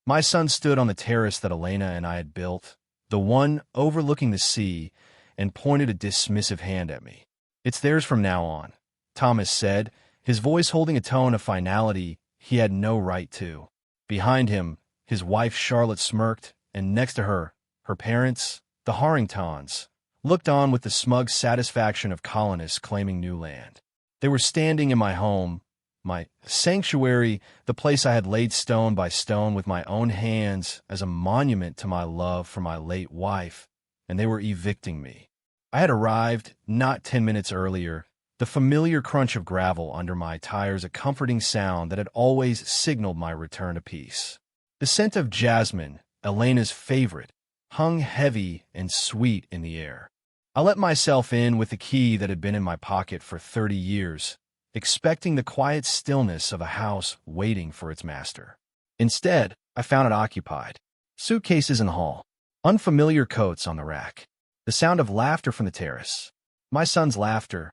My son stood on the terrace that Elena and I had built, the one overlooking the sea, and pointed a dismissive hand at me. "It's theirs from now on," Thomas said, his voice holding a tone of finality he had no right to. Behind him, his wife Charlotte smirked, and next to her, her parents, the Harringtons, looked on with the smug satisfaction of colonists claiming new land. They were standing in my home, my sanctuary, the place I had laid stone by stone with my own hands as a monument to my love for my late wife, and they were evicting me. I had arrived not 10 minutes earlier, the familiar crunch of gravel under my tires a comforting sound that had always signaled my return to peace. The scent of jasmine, Elena's favorite, hung heavy and sweet in the air. I let myself in with the key that had been in my pocket for 30 years, expecting the quiet stillness of a house waiting for its master. Instead, I found it occupied. Suitcases in the hall, unfamiliar coats on the rack, the sound of laughter from the terrace, my son's laughter,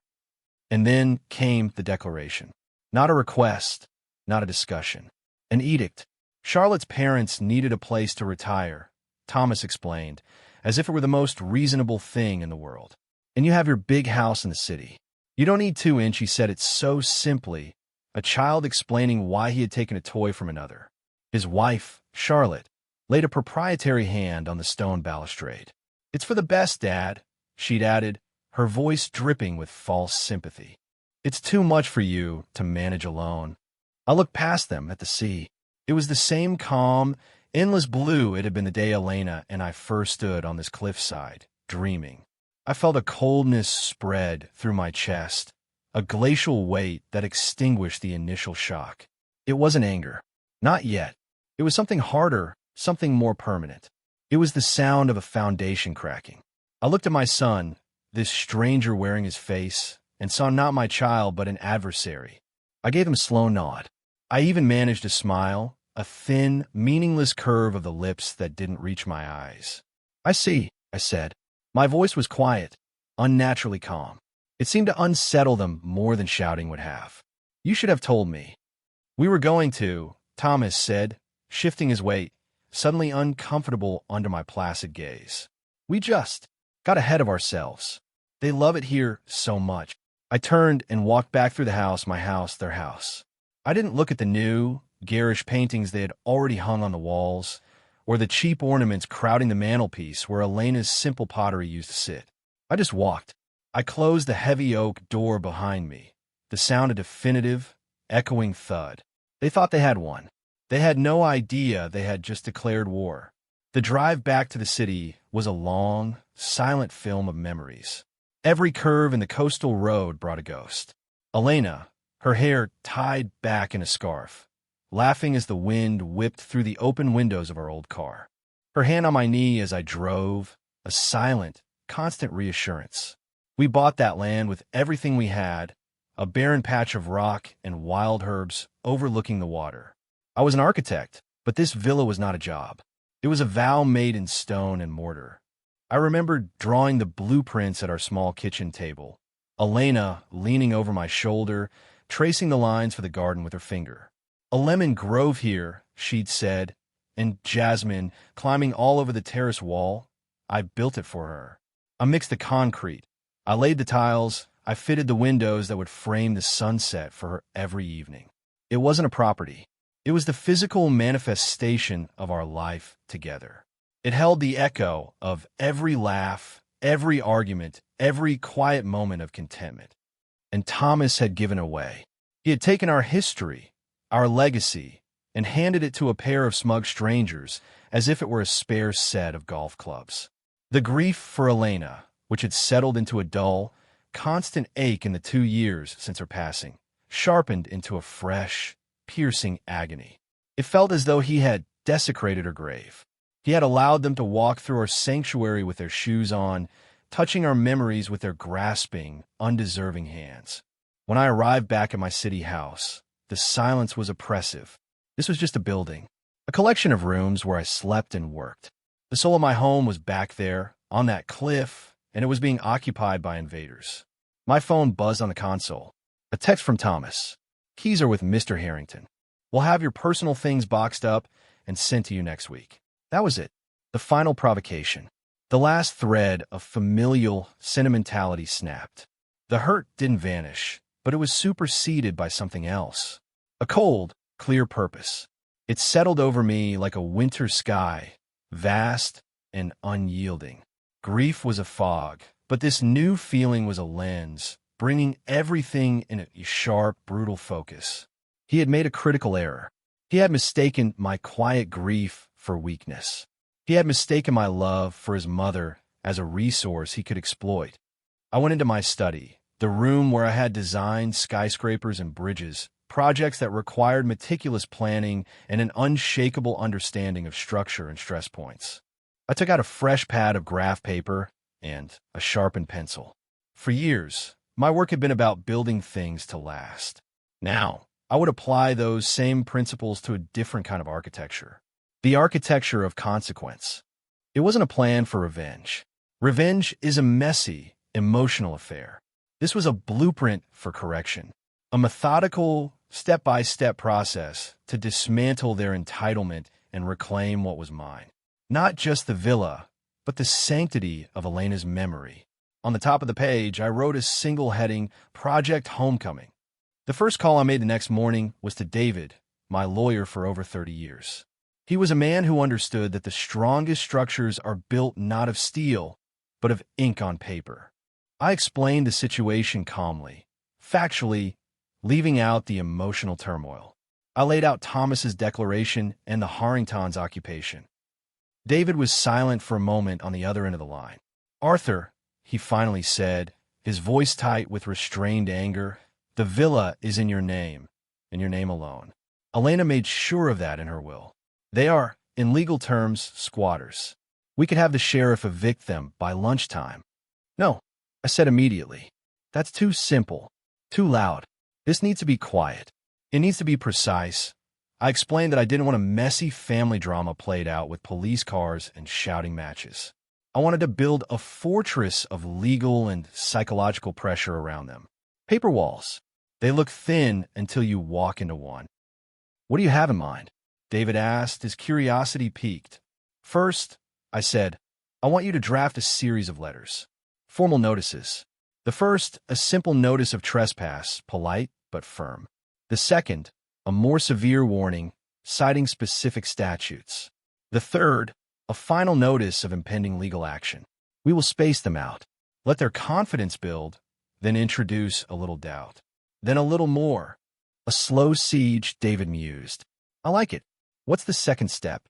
and then came the declaration. Not a request, not a discussion. An edict. Charlotte's parents needed a place to retire, Thomas explained, as if it were the most reasonable thing in the world. And you have your big house in the city. You don't need 2 inch, he said it so simply, a child explaining why he had taken a toy from another. His wife, Charlotte, laid a proprietary hand on the stone balustrade. "It's for the best, Dad," she'd added, her voice dripping with false sympathy. "It's too much for you to manage alone." I looked past them at the sea. It was the same calm, endless blue it had been the day Elena and I first stood on this cliffside, dreaming. I felt a coldness spread through my chest, a glacial weight that extinguished the initial shock. It wasn't anger. Not yet. It was something harder, something more permanent. It was the sound of a foundation cracking. I looked at my son, this stranger wearing his face, and saw not my child but an adversary. I gave him a slow nod. I even managed to smile, a thin, meaningless curve of the lips that didn't reach my eyes. "I see," I said. My voice was quiet, unnaturally calm. It seemed to unsettle them more than shouting would have. "You should have told me." "We were going to," Thomas said, shifting his weight, suddenly uncomfortable under my placid gaze. "We just got ahead of ourselves. They love it here so much." I turned and walked back through the house, my house, their house. I didn't look at the new, garish paintings they had already hung on the walls, or the cheap ornaments crowding the mantelpiece where Elena's simple pottery used to sit. I just walked. I closed the heavy oak door behind me, the sound a definitive, echoing thud. They thought they had one. They had no idea they had just declared war. The drive back to the city was a long, silent film of memories. Every curve in the coastal road brought a ghost. Elena, her hair tied back in a scarf, laughing as the wind whipped through the open windows of our old car. Her hand on my knee as I drove, a silent, constant reassurance. We bought that land with everything we had, a barren patch of rock and wild herbs overlooking the water. I was an architect, but this villa was not a job. It was a vow made in stone and mortar. I remember drawing the blueprints at our small kitchen table, Elena leaning over my shoulder, tracing the lines for the garden with her finger. "A lemon grove here," she'd said, and Jasmine climbing all over the terrace wall. I built it for her. I mixed the concrete. I laid the tiles. I fitted the windows that would frame the sunset for her every evening. It wasn't a property. It was the physical manifestation of our life together. It held the echo of every laugh, every argument, every quiet moment of contentment. And Thomas had given away. He had taken our history, our legacy, and handed it to a pair of smug strangers as if it were a spare set of golf clubs. The grief for Elena, which had settled into a dull, constant ache in the 2 years since her passing, sharpened into a fresh, piercing agony. It felt as though he had desecrated her grave. He had allowed them to walk through our sanctuary with their shoes on, touching our memories with their grasping, undeserving hands. When I arrived back at my city house, the silence was oppressive. This was just a building, a collection of rooms where I slept and worked. The soul of my home was back there, on that cliff, and it was being occupied by invaders. My phone buzzed on the console. A text from Thomas. "Keys are with Mr. Harrington. We'll have your personal things boxed up, and sent to you next week. That was it. The final provocation. The last thread of familial sentimentality snapped. The hurt didn't vanish, but it was superseded by something else. A cold, clear purpose. It settled over me like a winter sky, vast and unyielding. Grief was a fog, but this new feeling was a lens, bringing everything in a sharp, brutal focus. He had made a critical error. He had mistaken my quiet grief for weakness. He had mistaken my love for his mother as a resource he could exploit. I went into my study, the room where I had designed skyscrapers and bridges, projects that required meticulous planning and an unshakable understanding of structure and stress points. I took out a fresh pad of graph paper and a sharpened pencil. For years, my work had been about building things to last. Now, I would apply those same principles to a different kind of architecture. The architecture of consequence. It wasn't a plan for revenge. Revenge is a messy, emotional affair. This was a blueprint for correction, a methodical, step-by-step process to dismantle their entitlement and reclaim what was mine. Not just the villa, but the sanctity of Elena's memory. On the top of the page, I wrote a single heading, Project Homecoming. The first call I made the next morning was to David, my lawyer for over 30 years. He was a man who understood that the strongest structures are built not of steel, but of ink on paper. I explained the situation calmly, factually, leaving out the emotional turmoil. I laid out Thomas's declaration and the Harringtons' occupation. David was silent for a moment on the other end of the line. Arthur, he finally said, his voice tight with restrained anger, the villa is in your name, in your name alone. Elena made sure of that in her will. They are, in legal terms, squatters. We could have the sheriff evict them by lunchtime. No, I said immediately. That's too simple, too loud. This needs to be quiet. It needs to be precise. I explained that I didn't want a messy family drama played out with police cars and shouting matches. I wanted to build a fortress of legal and psychological pressure around them. Paper walls. They look thin until you walk into one. What do you have in mind? David asked, his curiosity piqued. First, I said, I want you to draft a series of letters. Formal notices. The first, a simple notice of trespass, polite but firm. The second, a more severe warning, citing specific statutes. The third, a final notice of impending legal action. We will space them out. Let their confidence build, then introduce a little doubt. Then a little more. A slow siege, David mused. I like it. What's the second step?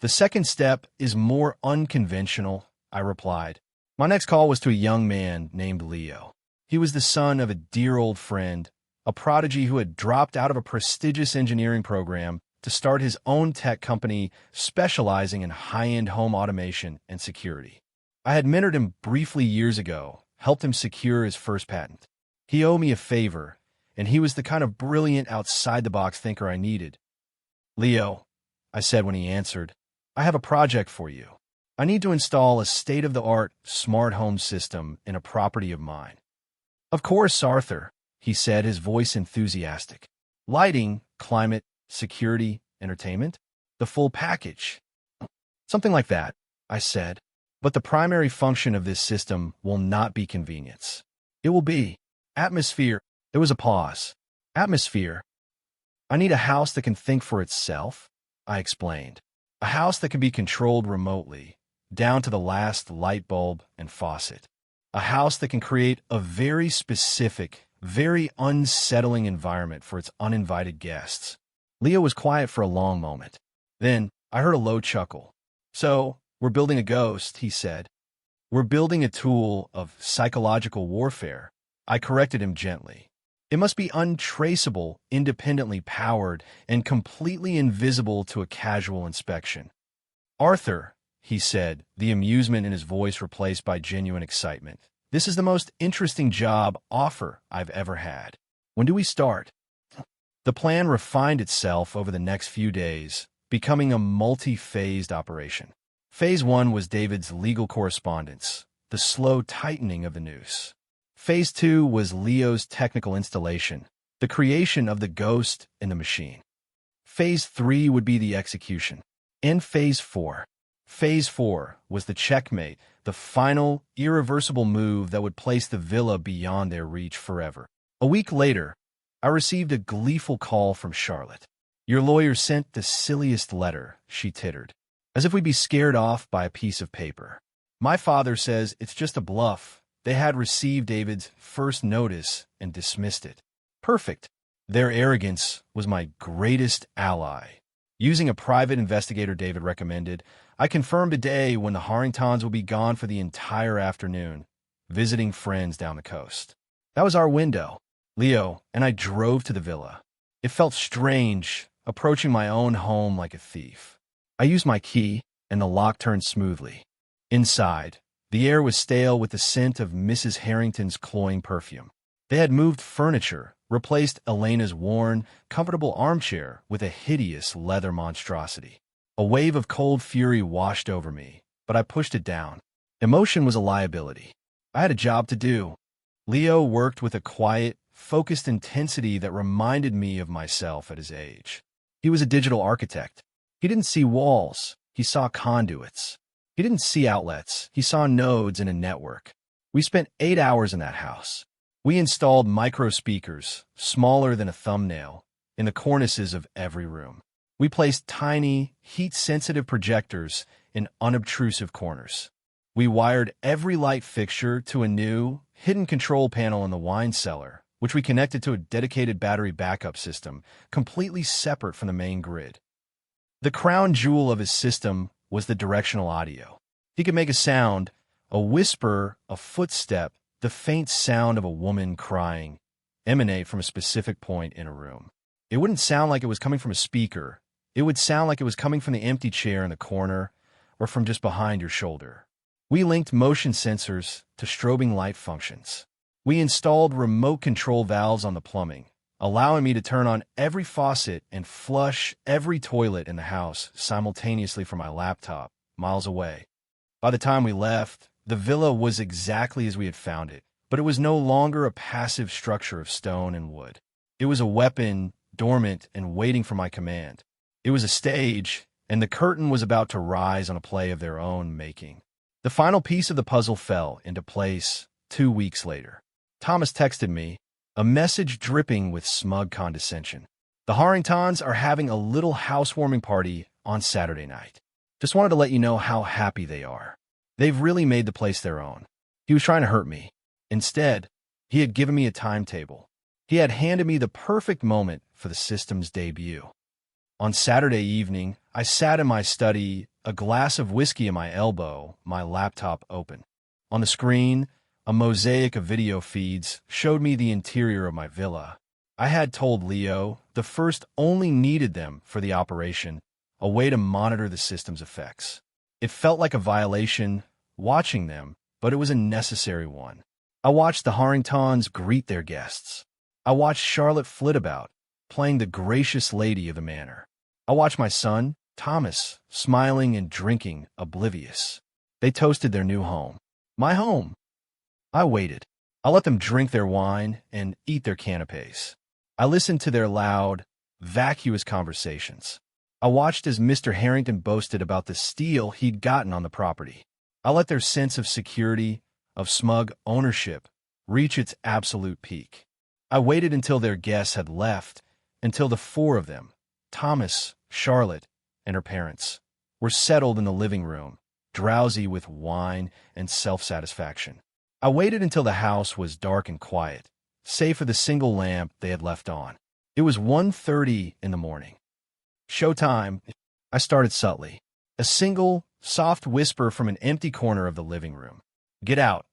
The second step is more unconventional, I replied. My next call was to a young man named Leo. He was the son of a dear old friend, a prodigy who had dropped out of a prestigious engineering program to start his own tech company specializing in high-end home automation and security. I had mentored him briefly years ago, helped him secure his first patent. He owed me a favor, and he was the kind of brilliant outside-the-box thinker I needed. Leo, I said when he answered, I have a project for you. I need to install a state-of-the-art smart home system in a property of mine. Of course, Arthur, he said, his voice enthusiastic. Lighting, climate, security, entertainment? The full package. Something like that, I said. But the primary function of this system will not be convenience. It will be atmosphere. There was a pause. Atmosphere. I need a house that can think for itself, I explained. A house that can be controlled remotely, down to the last light bulb and faucet. A house that can create a very specific, very unsettling environment for its uninvited guests. Leo was quiet for a long moment. Then I heard a low chuckle. So, we're building a ghost, he said. We're building a tool of psychological warfare. I corrected him gently. It must be untraceable, independently powered, and completely invisible to a casual inspection. Arthur, he said, the amusement in his voice replaced by genuine excitement. This is the most interesting job offer I've ever had. When do we start? The plan refined itself over the next few days, becoming a multi-phased operation. Phase 1 was David's legal correspondence, the slow tightening of the noose. Phase 2 was Leo's technical installation, the creation of the ghost in the machine. Phase 3 would be the execution. And Phase 4. Phase 4 was the checkmate, the final, irreversible move that would place the villa beyond their reach forever. A week later, I received a gleeful call from Charlotte. "Your lawyer sent the silliest letter," she tittered, as if we'd be scared off by a piece of paper. "My father says it's just a bluff. They had received David's first notice and dismissed it." Perfect. Their arrogance was my greatest ally. Using a private investigator David recommended, I confirmed a day when the Harringtons will be gone for the entire afternoon, visiting friends down the coast. That was our window. Leo and I drove to the villa. It felt strange, approaching my own home like a thief. I used my key, and the lock turned smoothly. Inside, the air was stale with the scent of Mrs. Harrington's cloying perfume. They had moved furniture, replaced Elena's worn, comfortable armchair with a hideous leather monstrosity. A wave of cold fury washed over me, but I pushed it down. Emotion was a liability. I had a job to do. Leo worked with a quiet, focused intensity that reminded me of myself at his age. He was a digital architect. He didn't see walls, he saw conduits. He didn't see outlets, he saw nodes in a network. We spent 8 hours in that house. We installed micro speakers, smaller than a thumbnail, in the cornices of every room. We placed tiny, heat-sensitive projectors in unobtrusive corners. We wired every light fixture to a new, hidden control panel in the wine cellar, which we connected to a dedicated battery backup system, completely separate from the main grid. The crown jewel of his system was the directional audio. He could make a sound, a whisper, a footstep, the faint sound of a woman crying, emanate from a specific point in a room. It wouldn't sound like it was coming from a speaker. It would sound like it was coming from the empty chair in the corner or from just behind your shoulder. We linked motion sensors to strobing light functions. We installed remote control valves on the plumbing, allowing me to turn on every faucet and flush every toilet in the house simultaneously from my laptop, miles away. By the time we left, the villa was exactly as we had found it, but it was no longer a passive structure of stone and wood. It was a weapon, dormant and waiting for my command. It was a stage, and the curtain was about to rise on a play of their own making. The final piece of the puzzle fell into place 2 weeks later. Thomas texted me, a message dripping with smug condescension. "The Harringtons are having a little housewarming party on Saturday night. Just wanted to let you know how happy they are. They've really made the place their own." He was trying to hurt me. Instead, he had given me a timetable. He had handed me the perfect moment for the system's debut. On Saturday evening, I sat in my study, a glass of whiskey in my elbow, my laptop open. On the screen, a mosaic of video feeds showed me the interior of my villa. I had told Leo the first only needed them for the operation, a way to monitor the system's effects. It felt like a violation watching them, but it was a necessary one. I watched the Harringtons greet their guests. I watched Charlotte flit about, playing the gracious lady of the manor. I watched my son, Thomas, smiling and drinking, oblivious. They toasted their new home. My home. I waited. I let them drink their wine and eat their canapes. I listened to their loud, vacuous conversations. I watched as Mr. Harrington boasted about the steal he'd gotten on the property. I let their sense of security, of smug ownership, reach its absolute peak. I waited until their guests had left, until the four of them, Thomas, Charlotte, and her parents, were settled in the living room, drowsy with wine and self-satisfaction. I waited until the house was dark and quiet, save for the single lamp they had left on. It was 1:30 in the morning. Showtime, I started subtly. A single, soft whisper from an empty corner of the living room. "Get out."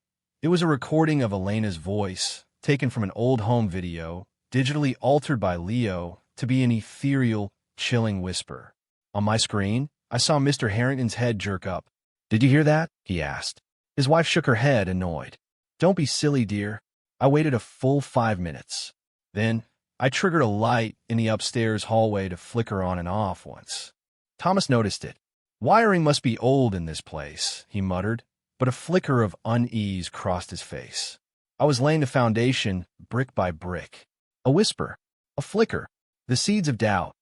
It was a recording of Elena's voice, taken from an old home video, digitally altered by Leo to be an ethereal, chilling whisper. On my screen, I saw Mr. Harrington's head jerk up. "Did you hear that?" he asked. His wife shook her head, annoyed. "Don't be silly, dear." I waited a full 5 minutes. Then, I triggered a light in the upstairs hallway to flicker on and off once. Thomas noticed it. "Wiring must be old in this place," he muttered, but a flicker of unease crossed his face. I was laying the foundation, brick by brick. A whisper, a flicker, the seeds of doubt.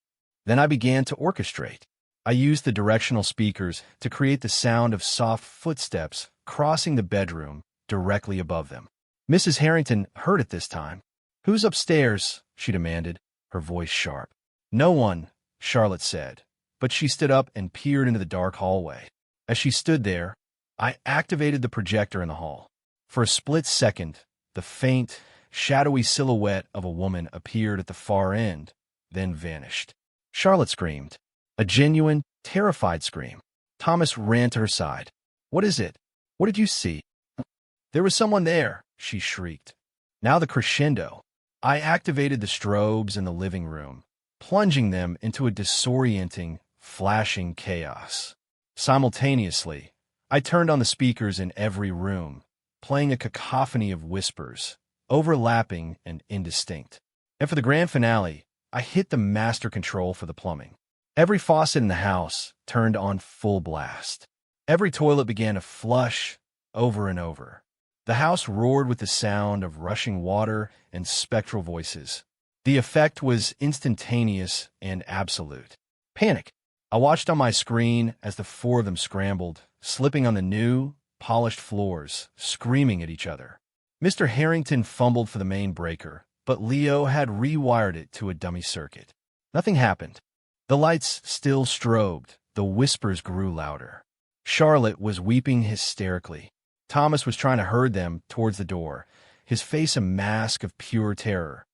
Then I began to orchestrate. I used the directional speakers to create the sound of soft footsteps crossing the bedroom directly above them. Mrs. Harrington heard it this time. "Who's upstairs?" she demanded, her voice sharp. "No one," Charlotte said, but she stood up and peered into the dark hallway. As she stood there, I activated the projector in the hall. For a split second, the faint, shadowy silhouette of a woman appeared at the far end, then vanished. Charlotte screamed. A genuine, terrified scream. Thomas ran to her side. "What is it? What did you see?" "There was someone there," she shrieked. Now the crescendo. I activated the strobes in the living room, plunging them into a disorienting, flashing chaos. Simultaneously, I turned on the speakers in every room, playing a cacophony of whispers, overlapping and indistinct. And for the grand finale, I hit the master control for the plumbing. Every faucet in the house turned on full blast. Every toilet began to flush over and over. The house roared with the sound of rushing water and spectral voices. The effect was instantaneous and absolute. Panic. I watched on my screen as the four of them scrambled, slipping on the new, polished floors, screaming at each other. Mr. Harrington fumbled for the main breaker, but Leo had rewired it to a dummy circuit. Nothing happened. The lights still strobed. The whispers grew louder. Charlotte was weeping hysterically. Thomas was trying to herd them towards the door, his face a mask of pure terror.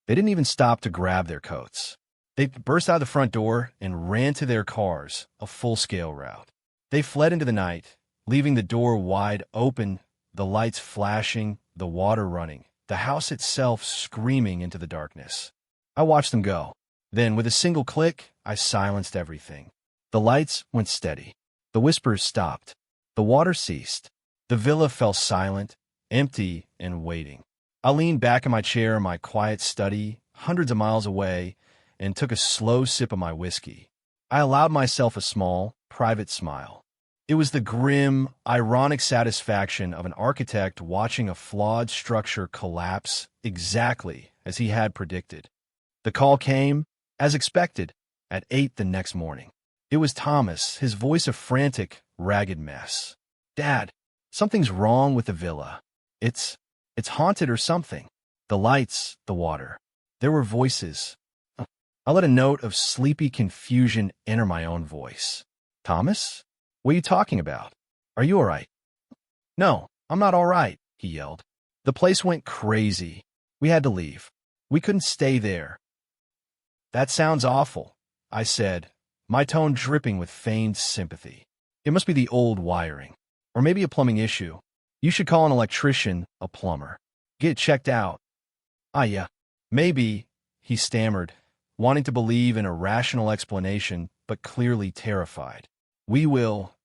They didn't even stop to grab their coats. They burst out of the front door and ran to their cars, a full-scale rout. They fled into the night, leaving the door wide open, the lights flashing, the water running, the house itself screaming into the darkness. I watched them go. Then, with a single click, I silenced everything. The lights went steady. The whispers stopped. The water ceased. The villa fell silent, empty, and waiting. I leaned back in my chair in my quiet study, hundreds of miles away, and took a slow sip of my whiskey. I allowed myself a small, private smile. It was the grim, ironic satisfaction of an architect watching a flawed structure collapse exactly as he had predicted. The call came, as expected, at 8 the next morning. It was Thomas, his voice a frantic, ragged mess. "Dad, something's wrong with the villa. It's haunted or something. The lights, the water. There were voices." I let a note of sleepy confusion enter my own voice. "Thomas? What are you talking about? Are you all right?" "No, I'm not all right," he yelled. "The place went crazy. We had to leave. We couldn't stay there." "That sounds awful," I said, my tone dripping with feigned sympathy. "It must be the old wiring. Or maybe a plumbing issue. You should call an electrician, a plumber. Get it checked out." "Ah, yeah. Maybe," he stammered, wanting to believe in a rational explanation, but clearly terrified. "We will."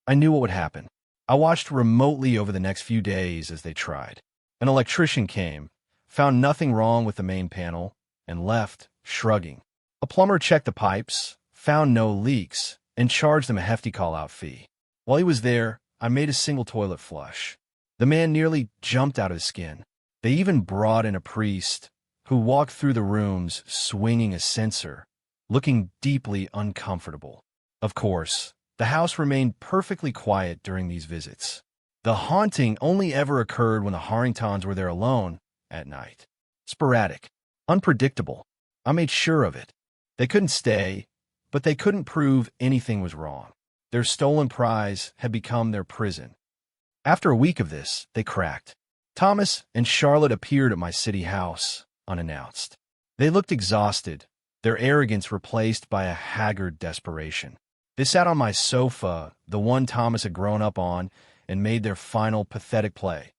I knew what would happen. I watched remotely over the next few days as they tried. An electrician came, found nothing wrong with the main panel, and left, shrugging. A plumber checked the pipes, found no leaks, and charged them a hefty call-out fee. While he was there, I made a single toilet flush. The man nearly jumped out of his skin. They even brought in a priest, who walked through the rooms swinging a censer, looking deeply uncomfortable. Of course, the house remained perfectly quiet during these visits. The haunting only ever occurred when the Harringtons were there alone at night. Sporadic, unpredictable. I made sure of it. They couldn't stay, but they couldn't prove anything was wrong. Their stolen prize had become their prison. After a week of this, they cracked. Thomas and Charlotte appeared at my city house, unannounced. They looked exhausted, their arrogance replaced by a haggard desperation. They sat on my sofa, the one Thomas had grown up on, and made their final pathetic play.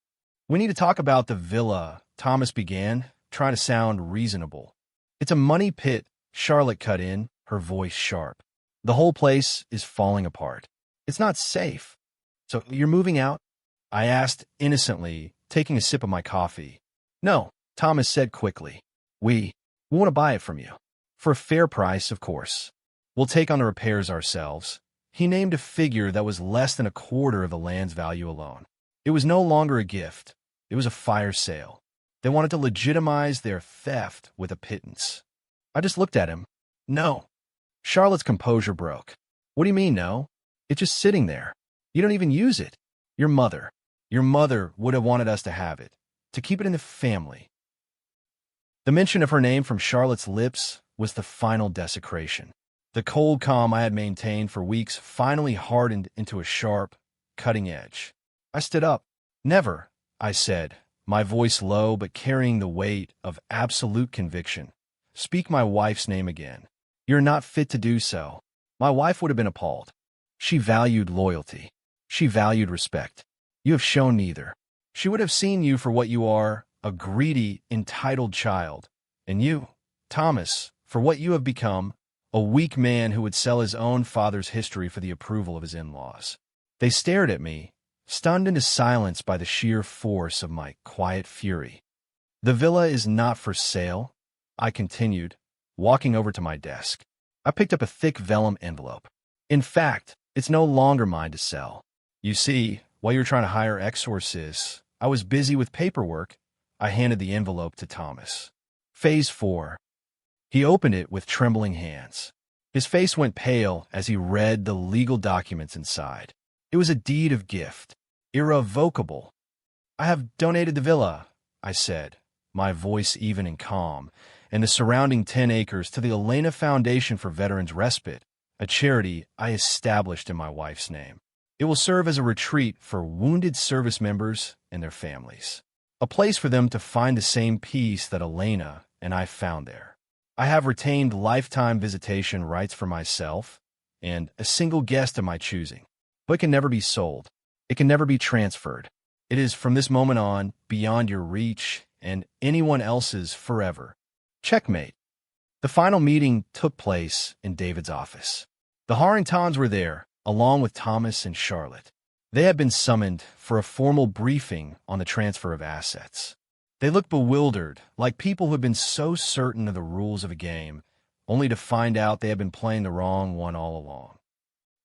"We need to talk about the villa," Thomas began, trying to sound reasonable. "It's a money pit," Charlotte cut in, her voice sharp. "The whole place is falling apart. It's not safe. So you're moving out?" I asked innocently, taking a sip of my coffee. "No," Thomas said quickly. We want to buy it from you. For a fair price, of course. We'll take on the repairs ourselves." He named a figure that was less than a quarter of the land's value alone. It was no longer a gift. It was a fire sale. They wanted to legitimize their theft with a pittance. I just looked at him. No. Charlotte's composure broke. What do you mean, no? It's just sitting there. You don't even use it. Your mother. Your mother would have wanted us to have it, to keep it in the family. The mention of her name from Charlotte's lips was the final desecration. The cold calm I had maintained for weeks finally hardened into a sharp, cutting edge. I stood up. Never, I said, my voice low but carrying the weight of absolute conviction. Speak my wife's name again. You're not fit to do so. My wife would have been appalled. She valued loyalty. She valued respect. You have shown neither. She would have seen you for what you are, a greedy, entitled child. And you, Thomas, for what you have become, a weak man who would sell his own father's history for the approval of his in-laws. They stared at me, stunned into silence by the sheer force of my quiet fury. The villa is not for sale, I continued, walking over to my desk. I picked up a thick vellum envelope. In fact, it's no longer mine to sell. You see, while you're trying to hire exorcists, I was busy with paperwork. I handed the envelope to Thomas. Phase 4. He opened it with trembling hands. His face went pale as he read the legal documents inside. It was a deed of gift. Irrevocable. I have donated the villa, I said, my voice even and calm, and the surrounding 10 acres to the Elena Foundation for Veterans Respite, a charity I established in my wife's name. It will serve as a retreat for wounded service members and their families, a place for them to find the same peace that Elena and I found there. I have retained lifetime visitation rights for myself and a single guest of my choosing, but it can never be sold. It can never be transferred. It is from this moment on beyond your reach and anyone else's forever. Checkmate. The final meeting took place in David's office. The Harringtons were there, along with Thomas and Charlotte. They had been summoned for a formal briefing on the transfer of assets. They looked bewildered, like people who had been so certain of the rules of a game, only to find out they had been playing the wrong one all along.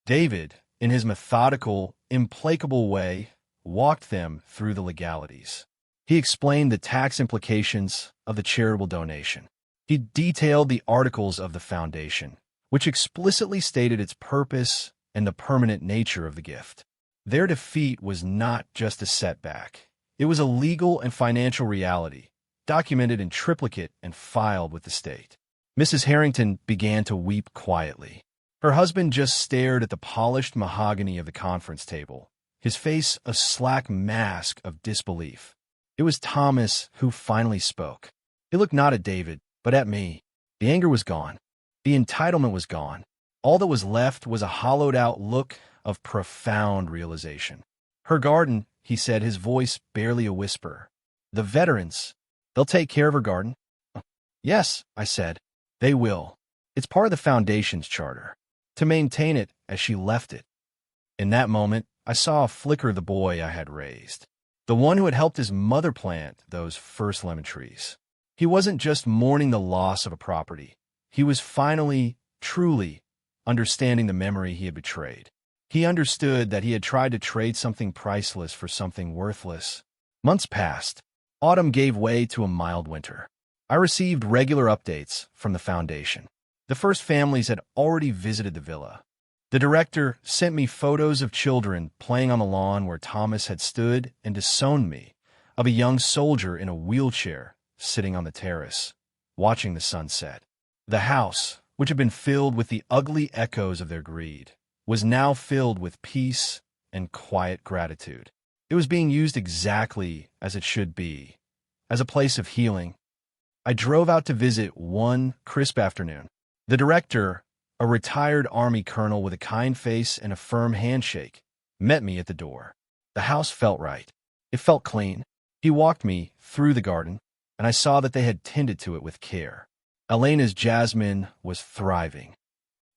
David, in his methodical, implacable way, walked them through the legalities. He explained the tax implications of the charitable donation. He detailed the articles of the foundation, which explicitly stated its purpose and the permanent nature of the gift. Their defeat was not just a setback. It was a legal and financial reality, documented in triplicate and filed with the state. Mrs. Harrington began to weep quietly. Her husband just stared at the polished mahogany of the conference table, his face a slack mask of disbelief. It was Thomas who finally spoke. He looked not at David, but at me. The anger was gone. The entitlement was gone. All that was left was a hollowed-out look of profound realization. Her garden, he said, his voice barely a whisper. The veterans, they'll take care of her garden? Yes, I said. They will. It's part of the foundation's charter, to maintain it as she left it. In that moment, I saw a flicker of the boy I had raised, the one who had helped his mother plant those first lemon trees. He wasn't just mourning the loss of a property. He was finally, truly, understanding the memory he had betrayed. He understood that he had tried to trade something priceless for something worthless. Months passed. Autumn gave way to a mild winter. I received regular updates from the foundation. The first families had already visited the villa. The director sent me photos of children playing on the lawn where Thomas had stood and disowned me, of a young soldier in a wheelchair sitting on the terrace, watching the sunset. The house, which had been filled with the ugly echoes of their greed, was now filled with peace and quiet gratitude. It was being used exactly as it should be, as a place of healing. I drove out to visit one crisp afternoon. The director, a retired Army colonel with a kind face and a firm handshake, met me at the door. The house felt right. It felt clean. He walked me through the garden, and I saw that they had tended to it with care. Elena's jasmine was thriving.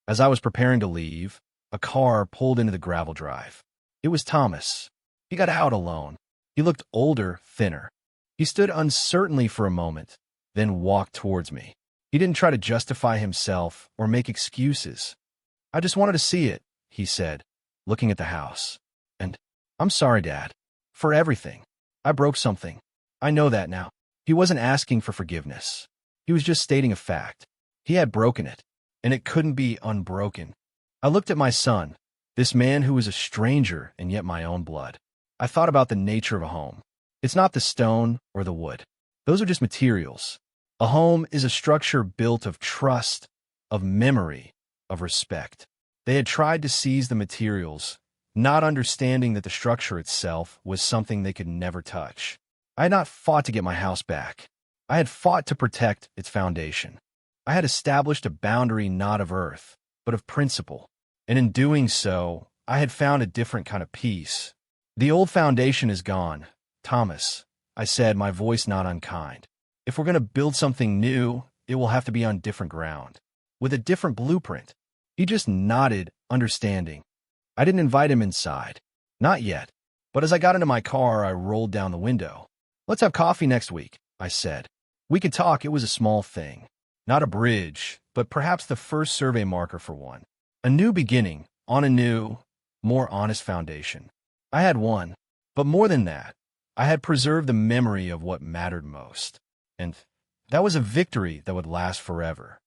As I was preparing to leave, a car pulled into the gravel drive. It was Thomas. He got out alone. He looked older, thinner. He stood uncertainly for a moment, then walked towards me. He didn't try to justify himself or make excuses. I just wanted to see it, he said, looking at the house. And I'm sorry, Dad, for everything. I broke something. I know that now. He wasn't asking for forgiveness. He was just stating a fact. He had broken it. and it couldn't be unbroken. I looked at my son, this man who was a stranger and yet my own blood. I thought about the nature of a home. It's not the stone or the wood. Those are just materials. A home is a structure built of trust, of memory, of respect. They had tried to seize the materials, not understanding that the structure itself was something they could never touch. I had not fought to get my house back. I had fought to protect its foundation. I had established a boundary not of earth, but of principle. And in doing so, I had found a different kind of peace. The old foundation is gone, Thomas, I said, my voice not unkind. If we're going to build something new, it will have to be on different ground, with a different blueprint. He just nodded, understanding. I didn't invite him inside. Not yet. But as I got into my car, I rolled down the window. Let's have coffee next week, I said. We could talk. It was a small thing. Not a bridge, but perhaps the first survey marker for one. A new beginning, on a new, more honest foundation. I had won, but more than that, I had preserved the memory of what mattered most. And that was a victory that would last forever.